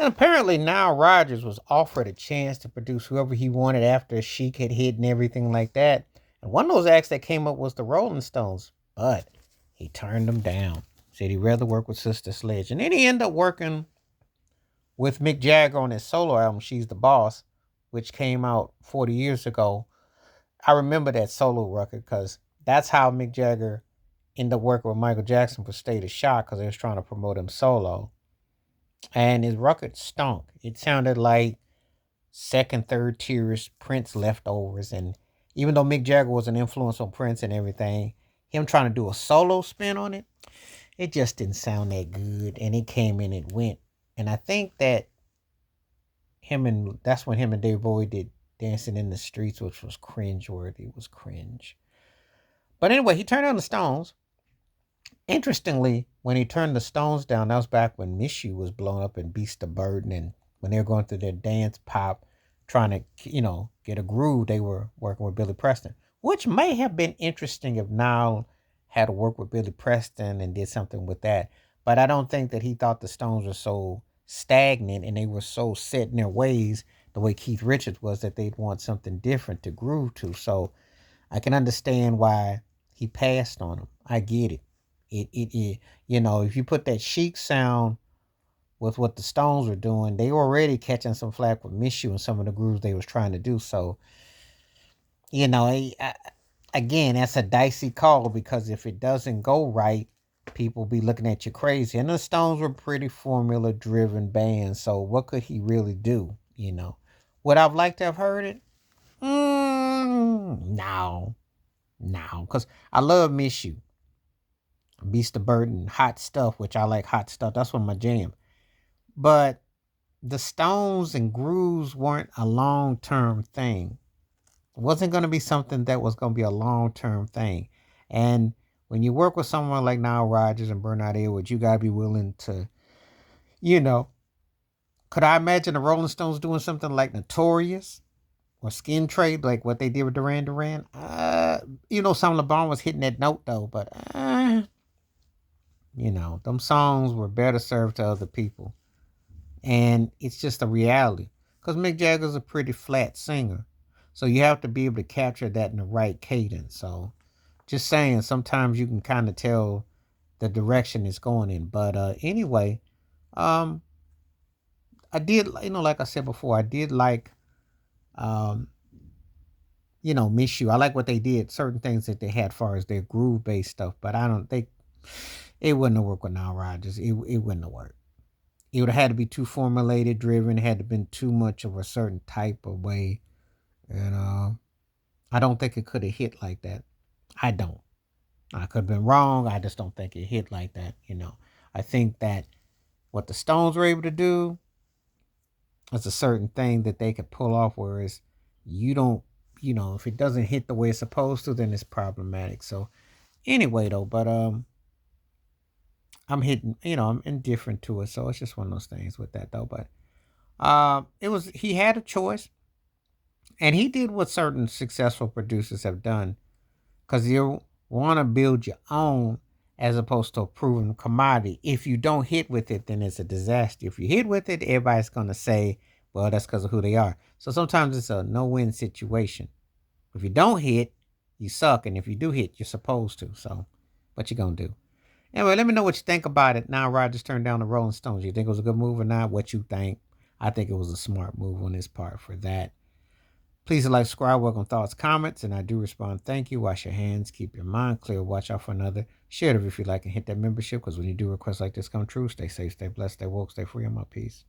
And apparently Nile Rodgers was offered a chance to produce whoever he wanted after Chic had hit and everything like that. And one of those acts that came up was the Rolling Stones. But he turned them down. Said he'd rather work with Sister Sledge. And then he ended up working with Mick Jagger on his solo album, She's the Boss, which came out 40 years ago. I remember that solo record because that's how Mick Jagger ended up working with Michael Jackson for State of Shock because they was trying to promote him solo. And his record stunk. It sounded like second, third tiers Prince leftovers. And even though Mick Jagger was an influence on Prince and everything, him trying to do a solo spin on it, it just didn't sound that good. And it came and it went. And I think that that's when him and Dave Bowie did Dancing in the Streets, which was cringe worthy. It was cringe. But anyway, he turned down the Stones. Interestingly, when he turned the Stones down, that was back when Miss You was blown up in Beast of Burden, and when they were going through their dance pop, trying to, get a groove, they were working with Billy Preston, which may have been interesting if Nile had to work with Billy Preston and did something with that. But I don't think that he thought the Stones were so stagnant and they were so set in their ways the way Keith Richards was that they'd want something different to groove to. So I can understand why he passed on them. I get it. It if you put that chic sound with what the Stones were doing, they were already catching some flack with Miss You and some of the grooves they was trying to do. So, again, that's a dicey call because if it doesn't go right, people be looking at you crazy. And the Stones were pretty formula driven band. So what could he really do? Would I've liked to have heard it? No, no, because I love Miss You. Beast of Burden, hot stuff, which I like hot stuff. That's one of my jam. But the Stones and grooves weren't a long term thing. It wasn't going to be something that was going to be a long term thing. And when you work with someone like Nile Rodgers and Bernard Edwards, you got to be willing to, you know, could I imagine the Rolling Stones doing something like Notorious or Skin Trade, like what they did with Duran Duran? Some LeBron was hitting that note though, but them songs were better served to other people. And it's just a reality. Because Mick Jagger's a pretty flat singer. So you have to be able to capture that in the right cadence. So just saying, sometimes you can kind of tell the direction it's going in. But anyway, um, I did, like I said before, I did like, um, Miss You. I like what they did, certain things that they had as far as their groove based stuff. But I don't think it wouldn't have worked with Nile Rodgers. It wouldn't have worked. It would have had to be too formulated, driven. It had to been too much of a certain type of way, and I don't think it could have hit like that. I don't. I could have been wrong. I just don't think it hit like that. I think that what the Stones were able to do is a certain thing that they could pull off, whereas you don't. If it doesn't hit the way it's supposed to, then it's problematic. So anyway, though, but I'm hitting. I'm indifferent to it, so it's just one of those things with that, though. But he had a choice, and he did what certain successful producers have done, because you want to build your own as opposed to a proven commodity. If you don't hit with it, then it's a disaster. If you hit with it, everybody's gonna say, "Well, that's because of who they are." So sometimes it's a no-win situation. If you don't hit, you suck, and if you do hit, you're supposed to. So, what you gonna do? Anyway, let me know what you think about it. Now Rodgers turned down the Rolling Stones. You think it was a good move or not? What you think? I think it was a smart move on his part for that. Please like, subscribe, welcome thoughts, comments, and I do respond. Thank you. Wash your hands. Keep your mind clear. Watch out for another. Share it if you like and hit that membership, because when you do requests like this come true, stay safe, stay blessed, stay woke, stay free. I'm my peace.